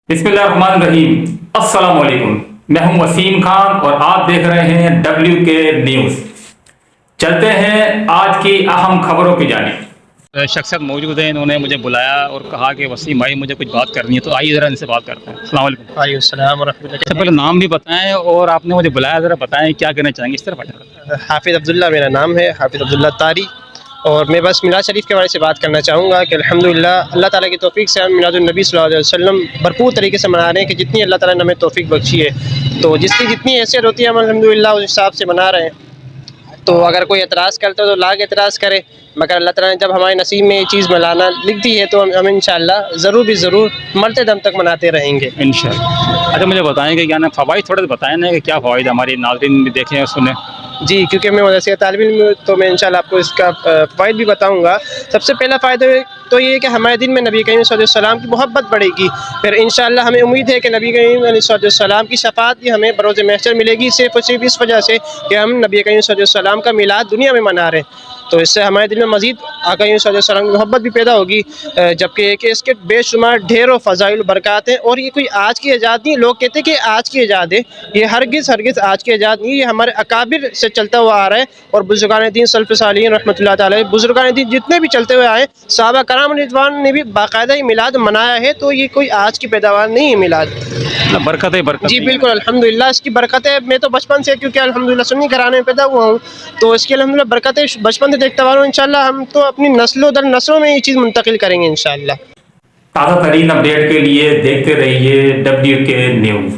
बिस्मिल्लाहिर्रहमानिर्रहीम। अस्सलाम वालेकुम। मैं हूं वसीम खान और आप देख रहे हैं WK न्यूज़। चलते हैं आज की अहम खबरों की जानिब। शख्सियत मौजूद है, इन्होंने मुझे बुलाया और कहा कि वसीम भाई मुझे कुछ बात करनी है, तो आइए ज़रा इनसे बात करते हैं। अस्सलाम वालेकुम। वालेकुम सलाम व रहमतुल्लाह। सबसे पहले नाम भी बताएं और आपने मुझे बुलाया, ज़रा बताएं क्या कहना चाहेंगे इस तरफ आइए। हाफिज़ अब्दुल्ला मेरा नाम है, हाफिज़ अब्दुल्ला तारी। और मैं बस मिलाद शरीफ के बारे से बात करना चाहूँगा कि अल्हम्दुलिल्लाह अल्लाह ताला की तौफीक से हम मिलादुन्नबी सल्लल्लाहु अलैहि वसल्लम भरपूर तरीके से मना रहे हैं कि जितनी अल्लाह ताला ने हमें तौफीक बख्शी है, तो जिसकी जितनी हैसियत होती है हम अल्हम्दुलिल्लाह उस हिसाब से मना रहे हैं। तो अगर कोई एतराज़ करता है तो लाख एतराज़ करे, मगर अल्लाह ताला ने जब हमारे नसीब में ये चीज़ मनाना लिख दी है तो हम इंशाअल्लाह ज़रूर मरते दम तक मनाते रहेंगे इंशाअल्लाह। अच्छा, मुझे बताएं कि क्या ना फ़वाइद थोड़े से बताएं ना कि क्या फ़वाइद हमारे नाज़रीन भी देखें और सुने। जी, क्योंकि मैं वैसे तालिब इल्म हूँ तो मैं इंशाअल्लाह आपको इसका फ़ायदा भी बताऊँगा। सबसे पहला फ़ायदा तो ये है कि हमारे दिल में नबी करीम सल्लल्लाहु अलैहि वसल्लम की मोहब्बत बढ़ेगी। फिर इंशाअल्लाह हमें उम्मीद है कि नबी करीम सल्लल्लाहु अलैहि वसल्लम की शफ़ाअत भी हमें बरोज़ महशर मिलेगी, सिर्फ़ और सिर्फ इस वजह से कि हम नबी करीम सल्लल्लाहु अलैहि वसल्लम का मिलाद दुनिया में मना रहे हैं। तो इससे हमारे दिल में मज़ीद आका करीम सल्लल्लाहु अलैहि वसल्लम की मोहब्बत भी पैदा होगी। जबकि कि इसके बेशुमार ढेरों फ़ज़ाइल बरक़ात हैं और ये कोई आज की ईजाद नहीं। लोग कहते हैं कि आज की ईजाद है, ये हरगिज़ आज की ईजाद नहीं, ये हमारे अकाबिर से चलता हुआ आ रहा है। और बुज़ुर्गान दीन सल्फ़ सालिहीन रहमतुल्लाह तआला अलैह, बुज़ुर्गान दीन जितने भी चलते हुए आए, सहाबा कराम रिज़वान ने भी बाकायदा ये मिलाद मनाया है। तो ये कोई आज की पैदावार नहीं है मिलाद। बरकत है, बरकत। जी बिल्कुल, अल्हम्दुलिल्लाह इसकी बरकत है। मैं तो बचपन से, क्योंकि अल्हम्दुलिल्लाह सुन्नी घराने में पैदा हुआ हूँ, तो इसकी अल्हम्दुलिल्लाह बरकत है, बचपन से देखता हुआ हूँ। इंशाअल्लाह हम तो अपनी नस्लों दर नस्लों में ये चीज़ मुंतकिल करेंगे इंशाअल्लाह। ताज़ा तरीन अपडेट के लिए देखते रहिए WK न्यूज़।